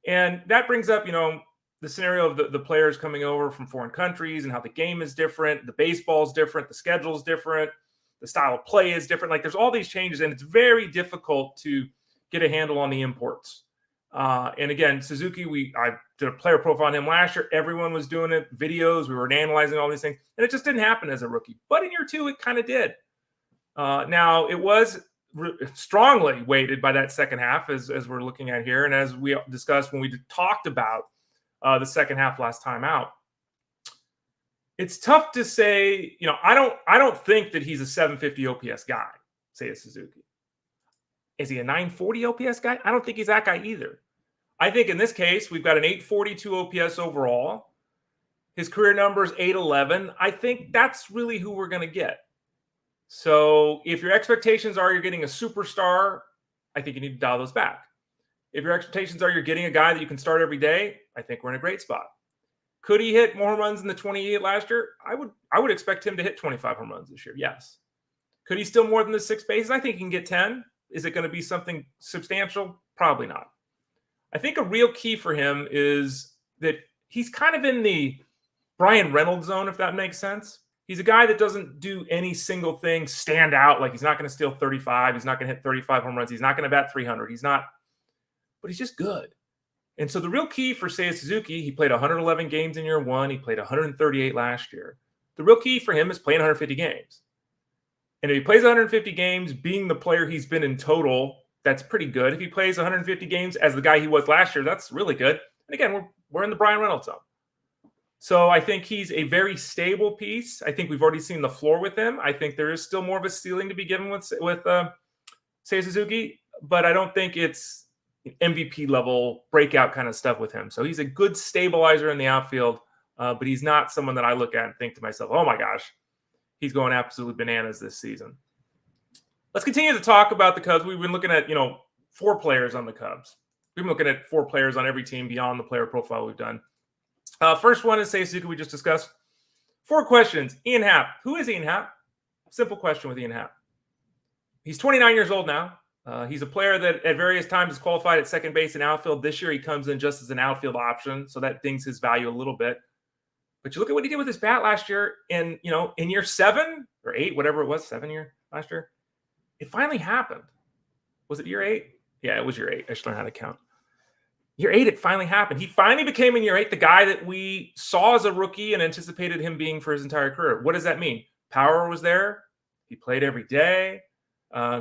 And that brings up, the scenario of the players coming over from foreign countries and how the game is different, the baseball is different, the schedule is different, the style of play is different. Like, there's all these changes, and it's very difficult to get a handle on the imports. And again, Suzuki, I did a player profile on him last year. Everyone was doing it, videos. We were analyzing all these things, and it just didn't happen as a rookie. But in year 2, it kind of did. Now, it was strongly weighted by that second half, as we're looking at here, and as we discussed when we talked about the second half last time out. It's tough to say. I don't think that he's a 750 OPS guy, Seiya Suzuki. Is he a 940 OPS guy? I don't think he's that guy either. I think in this case, we've got an 842 OPS overall. His career number is 811. I think that's really who we're going to get. So if your expectations are you're getting a superstar, I think you need to dial those back. If your expectations are you're getting a guy that you can start every day, I think we're in a great spot. Could he hit more home runs than the 28 last year? I would expect him to hit 25 home runs this year, yes. Could he steal more than the 6 bases? I think he can get 10. Is it going to be something substantial? Probably not. I think a real key for him is that he's kind of in the Brian Reynolds zone, if that makes sense. He's a guy that doesn't do any single thing stand out. Like, he's not going to steal 35. He's not going to hit 35 home runs. He's not going to bat 300. He's not, but he's just good. And so the real key for Seiya Suzuki, he played 111 games in year 1. He played 138 last year. The real key for him is playing 150 games. And if he plays 150 games, being the player he's been in total, that's pretty good. If he plays 150 games as the guy he was last year, that's really good. And again, we're in the Brian Reynolds zone. So I think he's a very stable piece. I think we've already seen the floor with him. I think there is still more of a ceiling to be given with Seiya Suzuki, but I don't think it's MVP level breakout kind of stuff with him. So he's a good stabilizer in the outfield, but he's not someone that I look at and think to myself, oh my gosh, he's going absolutely bananas this season. Let's continue to talk about the Cubs. We've been looking at, 4 players on the Cubs. We've been looking at 4 players on every team beyond the player profile we've done. First one is Seiya Suzuki, we just discussed. 4 questions. Ian Happ. Who is Ian Happ? Simple question with Ian Happ. He's 29 years old now. He's a player that at various times is qualified at second base and outfield. This year he comes in just as an outfield option, so that dings his value a little bit. But you look at what he did with his bat last year, and in year 7 or 8, whatever it was, 7 year last year, it finally happened. Was it year 8? Yeah, it was year 8. I should learn how to count. Year 8, it finally happened. He finally became in year 8 the guy that we saw as a rookie and anticipated him being for his entire career. What does that mean? Power was there. He played every day.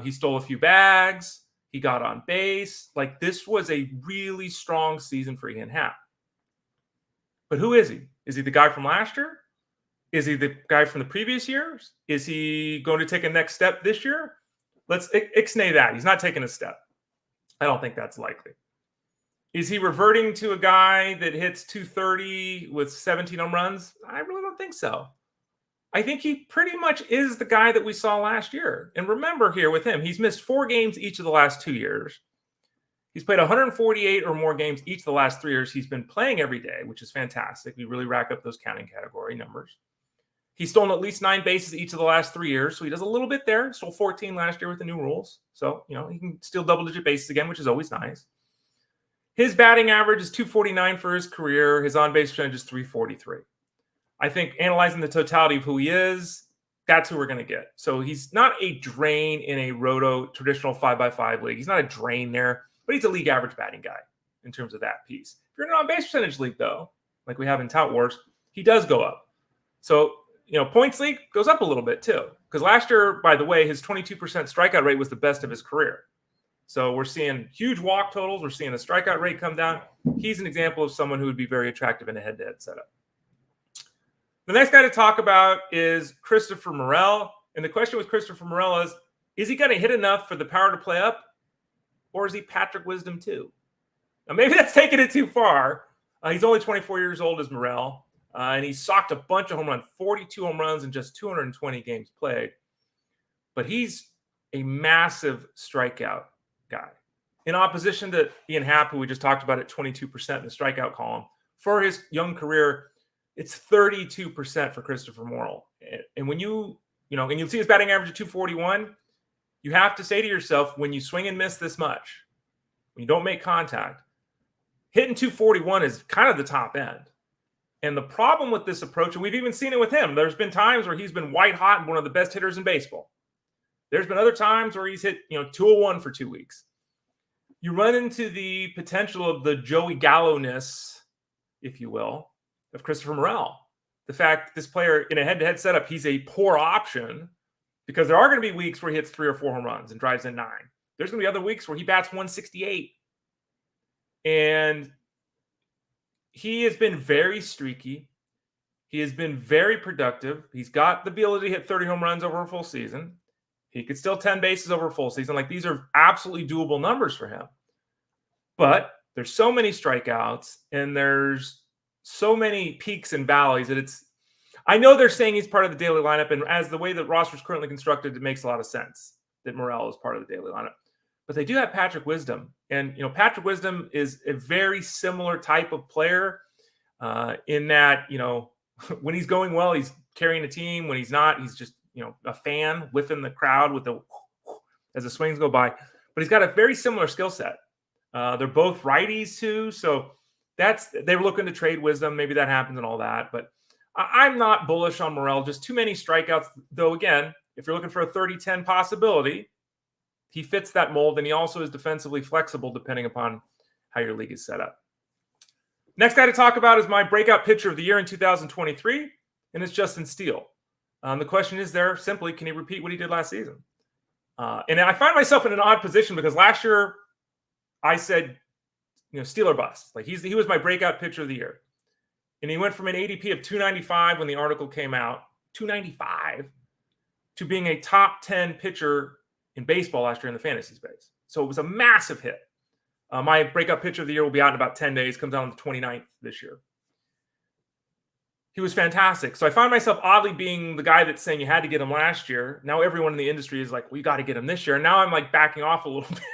He stole a few bags. He got on base. Like, this was a really strong season for Ian Happ. But who is he? Is he the guy from last year? Is he the guy from the previous years? Is he going to take a next step this year? Let's ixnay that. He's not taking a step. I don't think that's likely. Is he reverting to a guy that hits 230 with 17 home runs? I really don't think so. I think he pretty much is the guy that we saw last year. And remember here with him, he's missed 4 games each of the last 2 years. He's played 148 or more games each of the last 3 years. He's been playing every day, which is fantastic. We really rack up those counting category numbers. He's stolen at least 9 bases each of the last 3 years, so he does a little bit there. Stole 14 last year with the new rules. So, he can steal double-digit bases again, which is always nice. His batting average is 249 for his career. His on-base percentage is 343. I think analyzing the totality of who he is, that's who we're going to get. So he's not a drain in a roto traditional 5x5 league. He's not a drain there, but he's a league average batting guy in terms of that piece. If you're in an on-base percentage league, though, like we have in Tout Wars, he does go up. So, points league goes up a little bit too. Because last year, by the way, his 22% strikeout rate was the best of his career. So we're seeing huge walk totals. We're seeing the strikeout rate come down. He's an example of someone who would be very attractive in a head-to-head setup. The next guy to talk about is Christopher Morel. And the question with Christopher Morel is he going to hit enough for the power to play up? Or is he Patrick Wisdom too? Now, maybe that's taking it too far. He's only 24 years old as Morel. And he socked a bunch of home runs, 42 home runs in just 220 games played. But he's a massive strikeout guy. in opposition to Ian Happ, who we just talked about at 22% in the strikeout column. For his young career, it's 32% for Christopher Morel. And when and you'll see his batting average of 241, you have to say to yourself, when you swing and miss this much, when you don't make contact, hitting 241 is kind of the top end. And the problem with this approach, and we've even seen it with him, there's been times where he's been white hot and one of the best hitters in baseball. There's been other times where he's hit 201 for 2 weeks. You run into the potential of the Joey Gallo-ness, if you will, of Christopher Morel. The fact this player in a head-to-head setup, he's a poor option because there are going to be weeks where he hits 3 or 4 home runs and drives in 9. There's going to be other weeks where he bats 168. And he has been very streaky. He has been very productive. He's got the ability to hit 30 home runs over a full season. He could still 10 bases over a full season. Like, these are absolutely doable numbers for him. But there's so many strikeouts and there's so many peaks and valleys that I know they're saying he's part of the daily lineup, and as the way the roster is currently constructed, it makes a lot of sense that Morel is part of the daily lineup. But they do have Patrick Wisdom, and Patrick Wisdom is a very similar type of player in that when he's going well, he's carrying a team. When he's not, he's just a fan within the crowd with as the swings go by. But he's got a very similar skill set. They're both righties too, so they were looking to trade Wisdom. Maybe that happens and all that, but I'm not bullish on Morel. Just too many strikeouts. Though again, if you're looking for a 30-10 possibility, he fits that mold, and he also is defensively flexible depending upon how your league is set up. Next guy to talk about is my breakout pitcher of the year in 2023, and it's Justin Steele. The question is there simply, can he repeat what he did last season? And I find myself in an odd position because last year I said, Steele or bust. Like he was my breakout pitcher of the year. And he went from an ADP of 295 when the article came out, 295, to being a top 10 pitcher in baseball last year in the fantasy space. So it was a massive hit. My breakout pitcher of the year will be out in about 10 days, comes out on the 29th this year. He was fantastic. So I find myself oddly being the guy that's saying you had to get him last year. Now everyone in the industry is like, we got to get him this year. And now I'm like backing off a little bit.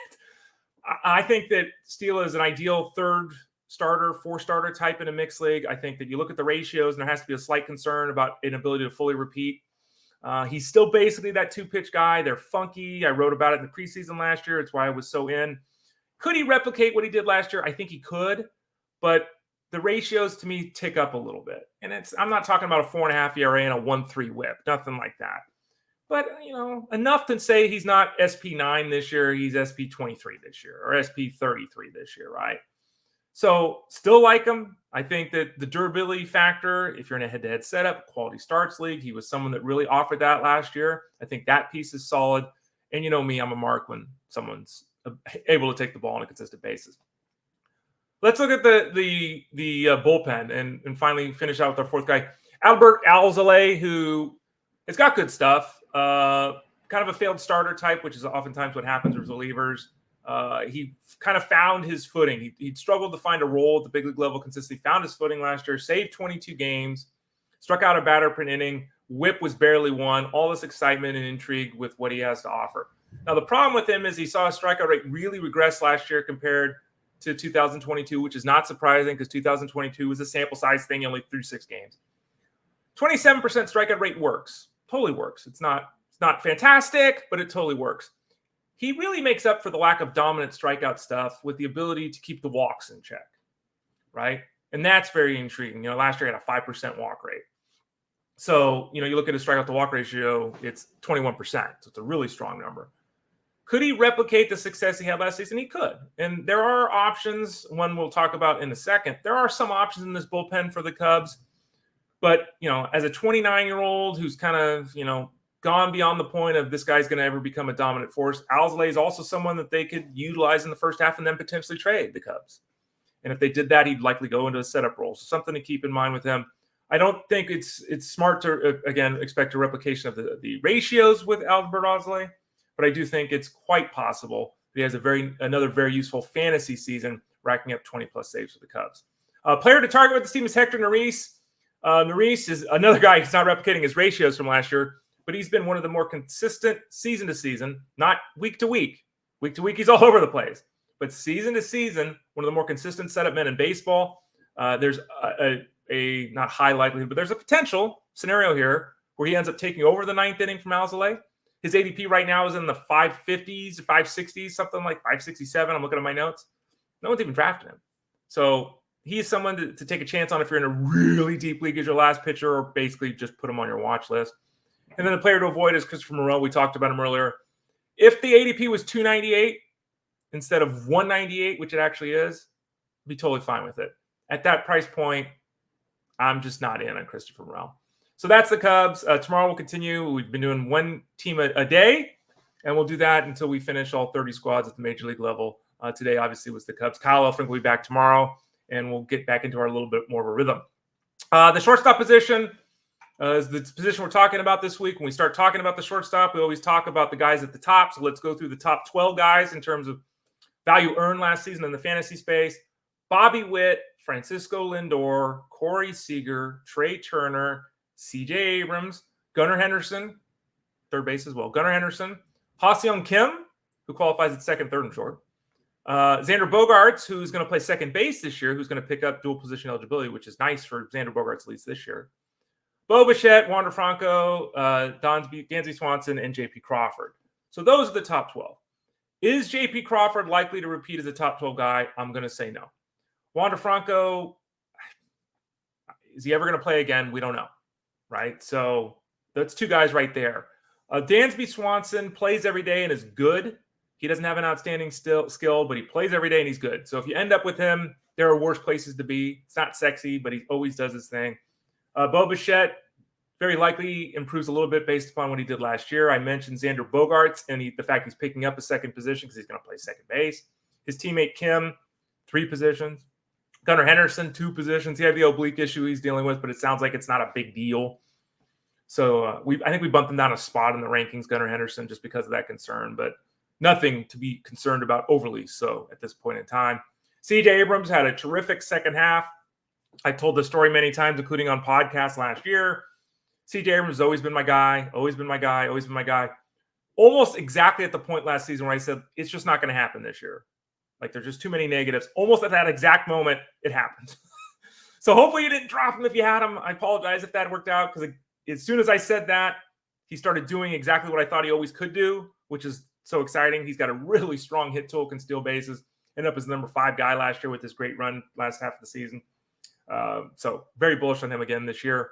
I think that Steele is an ideal 3rd starter, 4 starter type in a mixed league. I think that you look at the ratios and there has to be a slight concern about inability to fully repeat. He's still basically that 2-pitch guy. They're funky. I wrote about it in the preseason last year. It's why I was so in. Could he replicate what he did last year? I think he could, but the ratios to me tick up a little bit. And I'm not talking about a 4.5 ERA and a 1.3 whip, nothing like that. But, enough to say he's not SP9 this year. He's SP23 this year or SP33 this year, right? So still like him. I think that the durability factor, if you're in a head-to-head setup, quality starts league, he was someone that really offered that last year. I think that piece is solid. And you know me, I'm a mark when someone's able to take the ball on a consistent basis. Let's look at the bullpen and finally finish out with our 4th guy, Adbert Alzolay, who has got good stuff. Kind of a failed starter type, which is oftentimes what happens with relievers. He kind of found his footing. He'd struggled to find a role at the big league level consistently, found his footing last year, saved 22 games, struck out a batter per inning. Whip was barely 1. All this excitement and intrigue with what he has to offer. Now, the problem with him is he saw his strikeout rate really regress last year compared to 2022, which is not surprising because 2022 was a sample size thing. He only threw 6 games. 27% strikeout rate works. Totally works. It's not fantastic, but it totally works. He really makes up for the lack of dominant strikeout stuff with the ability to keep the walks in check, right? And that's very intriguing. Last year he had a 5% walk rate. So, you look at his strikeout to walk ratio, it's 21%. So it's a really strong number. Could he replicate the success he had last season? He could. And there are options, one we'll talk about in a second. There are some options in this bullpen for the Cubs. But, as a 29-year-old who's kind of, gone beyond the point of this guy's going to ever become a dominant force, Alzolay is also someone that they could utilize in the first half and then potentially trade the Cubs. And if they did that, he'd likely go into a setup role. So something to keep in mind with him. I don't think it's smart to, again, expect a replication of the ratios with Adbert Alzolay, but I do think it's quite possible that he has another very useful fantasy season, racking up 20-plus saves for the Cubs. Player to target with this team is Hector Neris. Neris is another guy who's not replicating his ratios from last year, but he's been one of the more consistent season to season, not week to week. Week to week, he's all over the place. but season to season, one of the more consistent setup men in baseball. There's a not high likelihood, but there's a potential scenario here where he ends up taking over the 9th inning from Alzolay. His ADP right now is in the 550s, 560s, something like 567. I'm looking at my notes. No one's even drafted him. So he's someone to take a chance on if you're in a really deep league as your last pitcher, or basically just put him on your watch list. And then the player to avoid is Christopher Morel. We talked about him earlier. If the ADP was 298 instead of 198, which it actually is, I'd be totally fine with it. At that price point, I'm just not in on Christopher Morel. So that's the Cubs. Tomorrow we'll continue. We've been doing one team a day, and we'll do that until we finish all 30 squads at the major league level. Today, obviously, was the Cubs. Kyle Elfrink will be back tomorrow, and we'll get back into our little bit more of a rhythm. The shortstop position is the position we're talking about this week. When we start talking about the shortstop, we always talk about the guys at the top. So let's go through the top 12 guys in terms of value earned last season in the fantasy space. Bobby Whit, Francisco Lindor, Corey Seager, Trey Turner, CJ Abrams, Gunnar Henderson, third base as well. Gunnar Henderson, Ha-Seong Kim, who qualifies at second, third, and short. Xander Bogaerts, who's going to play second base this year, who's going to pick up dual position eligibility, which is nice for Xander Bogaerts at least this year. Bo Bichette, Wander Franco, Dansby Swanson, and J.P. Crawford. So those are the top 12. Is J.P. Crawford likely to repeat as a top 12 guy? I'm going to say no. Wander Franco, is he ever going to play again? We don't know, right? So that's two guys right there. Dansby Swanson plays every day and is good. He doesn't have an outstanding skill, but he plays every day and he's good. So if you end up with him, there are worse places to be. It's not sexy, but he always does his thing. Bo Bichette very likely improves a little bit based upon what he did last year. I mentioned Xander Bogaerts and the fact he's picking up a second position because he's going to play second base. His teammate Kim, 3 positions. Gunnar Henderson, 2 positions. He had the oblique issue he's dealing with, but it sounds like it's not a big deal. So I think we bumped him down a spot in the rankings, Gunnar Henderson, just because of that concern, but nothing to be concerned about overly so at this point in time. CJ Abrams had a terrific second half. I told the story many times, including on podcasts last year. CJ Abrams has always been my guy, always been my guy, always been my guy. Almost exactly at the point last season where I said, it's just not going to happen this year. Like, there's just too many negatives. Almost at that exact moment, it happened. So hopefully you didn't drop him if you had him. I apologize if that worked out, because as soon as I said that, he started doing exactly what I thought he always could do, which is so exciting. He's got a really strong hit tool, can steal bases. Ended up as number 5 guy last year with this great run last half of the season. So very bullish on him again this year.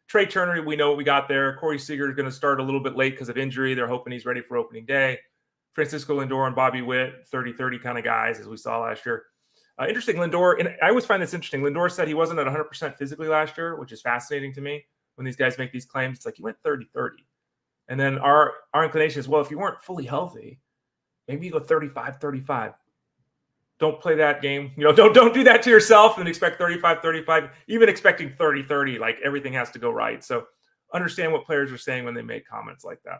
Trey Turner, we know what we got there. Corey Seager is going to start a little bit late because of injury. They're hoping he's ready for opening day. Francisco Lindor and Bobby Whit, 30-30 kind of guys, as we saw last year. Interesting, Lindor, and I always find this interesting. Lindor said he wasn't at 100% physically last year, which is fascinating to me. When these guys make these claims, it's like, you went 30-30. And then our inclination is, well, if you weren't fully healthy, maybe you go 35-35. Don't play that game. You know, don't do that to yourself and expect 35-35. Even expecting 30-30, like everything has to go right. So understand what players are saying when they make comments like that.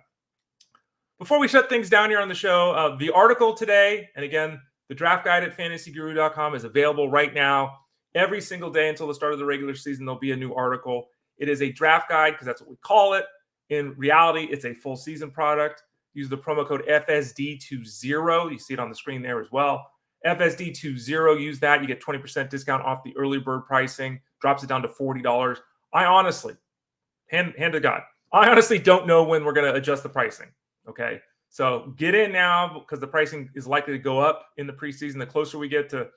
Before we shut things down here on the show, the article today, and again, the draft guide at fantasyguru.com is available right now. Every single day until the start of the regular season, there'll be a new article. It is a draft guide because that's what we call it. In reality, it's a full season product. Use the promo code FSD20. You see it on the screen there as well. FSD20, use that. You get 20% discount off the early bird pricing. Drops it down to $40. I honestly, hand to God, I honestly don't know when we're going to adjust the pricing. Okay. So get in now because the pricing is likely to go up in the preseason. The closer we get to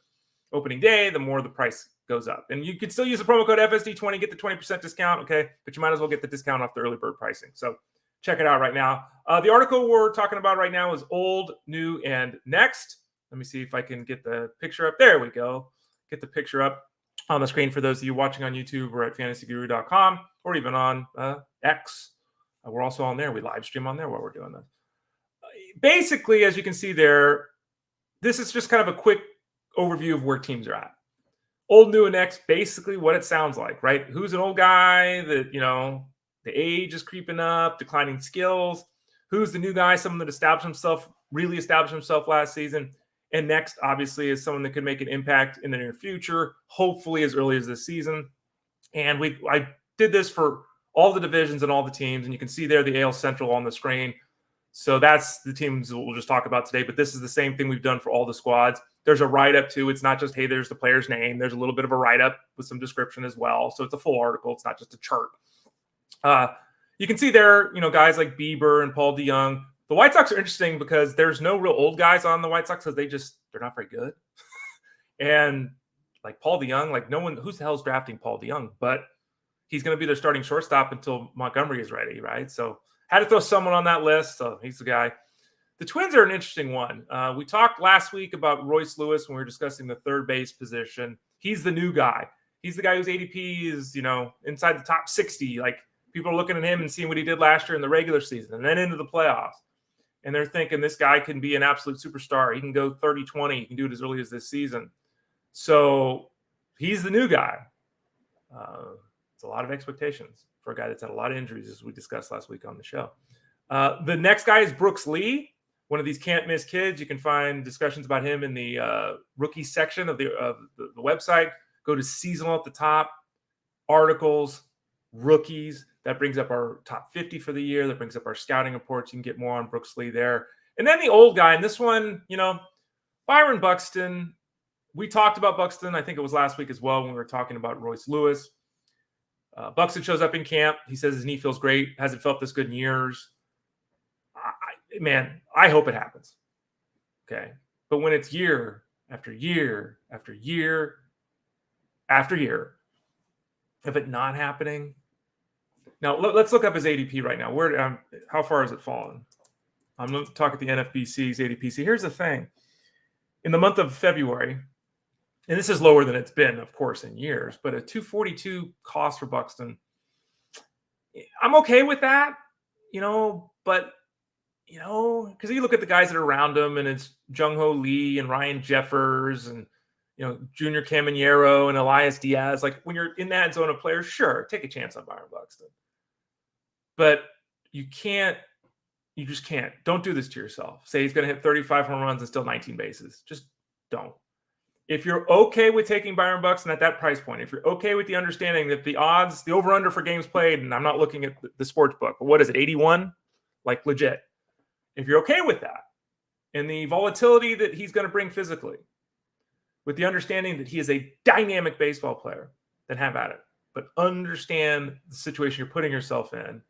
opening day, the more the price goes up. And you can still use the promo code FSD20, get the 20% discount. Okay. But you might as well get the discount off the early bird pricing. So check it out right now. The article we're talking about right now is Old, New, and Next. Let me see if I can get the picture up. There we go. Get the picture up on the screen for those of you watching on YouTube or at fantasyguru.com or even on X. We're also on there. We live stream on there while we're doing this. Basically, as you can see there, this is just kind of a quick overview of where teams are at. Old, New, and Next, basically what it sounds like, right? Who's an old guy that, you know, the age is creeping up, declining skills. Who's the new guy, someone that really established himself last season. And Next, obviously, is someone that could make an impact in the near future, hopefully as early as this season. And I did this for all the divisions and all the teams, and you can see there the AL Central on the screen. So that's the teams we'll just talk about today, but this is the same thing we've done for all the squads. There's a write-up too. It's not just, hey, there's the player's name. There's a little bit of a write-up with some description as well. So it's a full article. It's not just a chart. You can see there, guys like Bieber and Paul DeJong. The White Sox are interesting because there's no real old guys on the White Sox because they're not very good. And like Paul DeJong, like no one, who's the hell's drafting Paul DeJong? But he's going to be their starting shortstop until Montgomery is ready, right? So had to throw someone on that list. So he's the guy. The Twins are an interesting one. We talked last week about Royce Lewis when we were discussing the third base position. He's the new guy. He's the guy whose ADP is, inside the top 60. Like people are looking at him and seeing what he did last year in the regular season and then into the playoffs. And they're thinking this guy can be an absolute superstar. He can go 30-20. He can do it as early as this season. So he's the new guy. It's a lot of expectations for a guy that's had a lot of injuries, as we discussed last week on the show. The next guy is Brooks Lee, one of these can't-miss kids. You can find discussions about him in the rookie section of the website. Go to seasonal at the top, articles, rookies. That brings up our top 50 for the year. That brings up our scouting reports. You can get more on Brooks Lee there. And then the old guy, and this one, Byron Buxton. We talked about Buxton, I think it was last week as well when we were talking about Royce Lewis. Buxton shows up in camp. He says his knee feels great. Hasn't felt this good in years. I hope it happens. Okay. But when it's year after year after year after year of it not happening. Now, let's look up his ADP right now. How far has it fallen? I'm going to talk at the NFBC's ADP. See, here's the thing. In the month of February, and this is lower than it's been, of course, in years, but a $242 cost for Buxton. I'm okay with that, but, because you look at the guys that are around him, and it's Jung-Ho Lee and Ryan Jeffers and, Junior Caminero and Elias Diaz. Like, when you're in that zone of players, sure, take a chance on Byron Buxton. But you just can't. Don't do this to yourself. Say he's going to hit 35 home runs and still 19 bases. Just don't. If you're okay with taking Byron Buxton at that price point, if you're okay with the understanding that the odds, the over-under for games played, and I'm not looking at the sports book, but what is it, 81? Like legit. If you're okay with that, and the volatility that he's going to bring physically, with the understanding that he is a dynamic baseball player, then have at it. But understand the situation you're putting yourself in,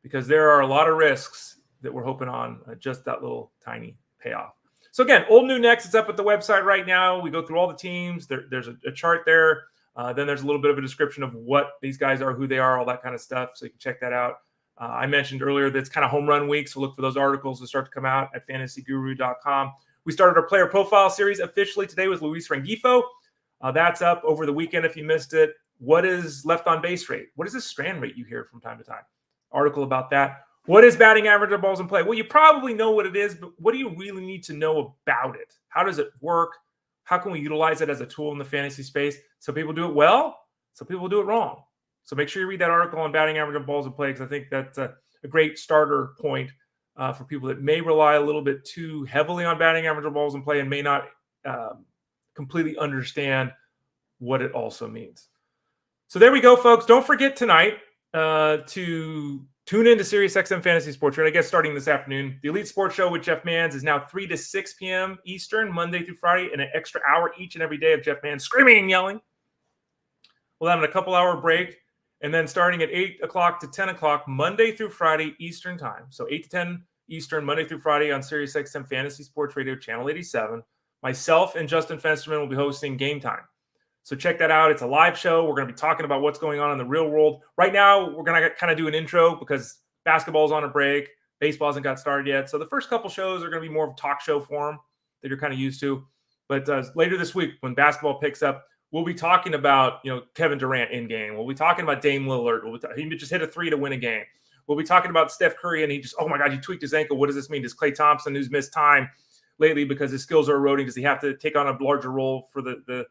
because there are a lot of risks that we're hoping on just that little tiny payoff. So again, old new next. It's up at the website right now. We go through all the teams. There's a chart there. Then there's a little bit of a description of what these guys are, who they are, all that kind of stuff. So you can check that out. I mentioned earlier that it's kind of home run week, so look for those articles to start to come out at fantasyguru.com. We started our player profile series officially today with Luis Rengifo. That's up over the weekend if you missed it. What is left on base rate? What is this strand rate you hear from time to time? Article about that. What is batting average of balls in play? Well, you probably know what it is, but what do you really need to know about it? How does it work? How can we utilize it as a tool in the fantasy space? Some people do it well. Some people do it wrong. So make sure you read that article on batting average of balls in play, because I think that's a great starter point for people that may rely a little bit too heavily on batting average of balls in play and may not completely understand what it also means. So there we go, folks. Don't forget tonight to tune in to SiriusXM Fantasy Sports. We're going to get starting this afternoon. The Elite Sports Show with Jeff Manns is now 3 to 6 p.m. Eastern, Monday through Friday, and an extra hour each and every day of Jeff Manns screaming and yelling. We'll have a couple-hour break, and then starting at 8 o'clock to 10 o'clock, Monday through Friday Eastern time. So 8 to 10 Eastern, Monday through Friday on SiriusXM Fantasy Sports Radio, Channel 87. Myself and Justin Fensterman will be hosting Game Time. So check that out. It's a live show. We're going to be talking about what's going on in the real world. Right now, we're going to kind of do an intro because basketball's on a break. Baseball hasn't got started yet. So the first couple shows are going to be more of a talk show form that you're kind of used to. But later this week, when basketball picks up, we'll be talking about, Kevin Durant in game. We'll be talking about Dame Lillard. He just hit a 3 to win a game. We'll be talking about Steph Curry, and he tweaked his ankle. What does this mean? Does Klay Thompson, who's missed time lately because his skills are eroding, does he have to take on a larger role for the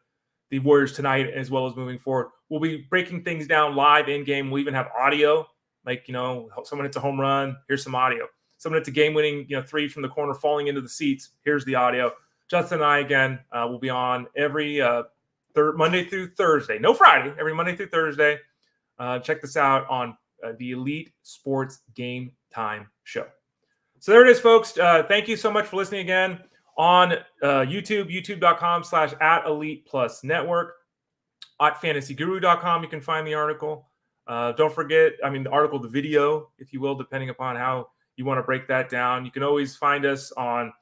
Warriors tonight as well as moving forward? We'll be breaking things down live in game. We'll even have audio, like, someone hits a home run, here's some audio. Someone hits a game-winning, 3 from the corner falling into the seats, here's the audio. Justin and I, again, will be on every Monday through Thursday. No Friday, every Monday through Thursday. Check this out on the Elite Sports Game Time Show. So there it is, folks. Thank you so much for listening again. on YouTube, youtube.com/@ElitePlusNetwork. At fantasyguru.com, you can find the article. Don't forget, the article, the video, if you will, depending upon how you want to break that down. You can always find us on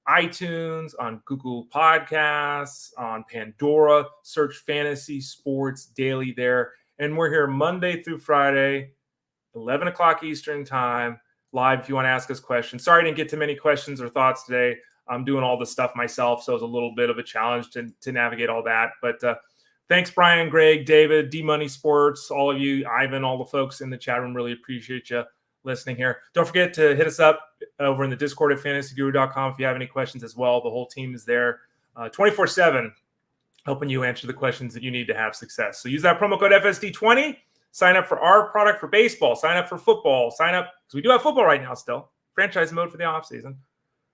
iTunes, on Google Podcasts, on Pandora. Search Fantasy Sports Daily there. And we're here Monday through Friday, 11 o'clock Eastern time, live if you want to ask us questions. Sorry I didn't get to many questions or thoughts today. I'm doing all this stuff myself, so it's a little bit of a challenge to navigate all that. But thanks, Brian, Greg, David, D-Money Sports, all of you, Ivan, all the folks in the chat room. Really appreciate you listening here. Don't forget to hit us up over in the Discord at fantasyguru.com if you have any questions as well. The whole team is there 24/7 helping you answer the questions that you need to have success. So use that promo code FSD20. Sign up for our product for baseball. Sign up for football. Sign up, because we do have football right now still. Franchise mode for the offseason.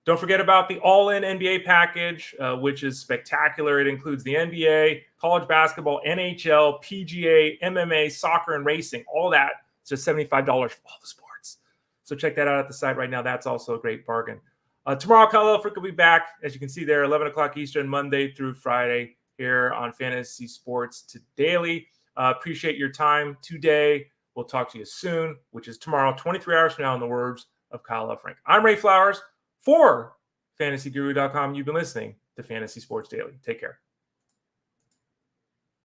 Don't forget about the all-in NBA package, which is spectacular. It includes the NBA, college basketball, NHL, PGA, MMA, soccer, and racing. All that. It's just $75 for all the sports. So check that out at the site right now. That's also a great bargain. Tomorrow, Kyle Elfrich will be back, as you can see there, 11 o'clock Eastern, Monday through Friday here on Fantasy Sports Daily. Appreciate your time today. We'll talk to you soon, which is tomorrow, 23 hours from now, in the words of Kyle Elfrich. I'm Ray Flowers for fantasyguru.com. You've been listening to Fantasy Sports Daily. Take care.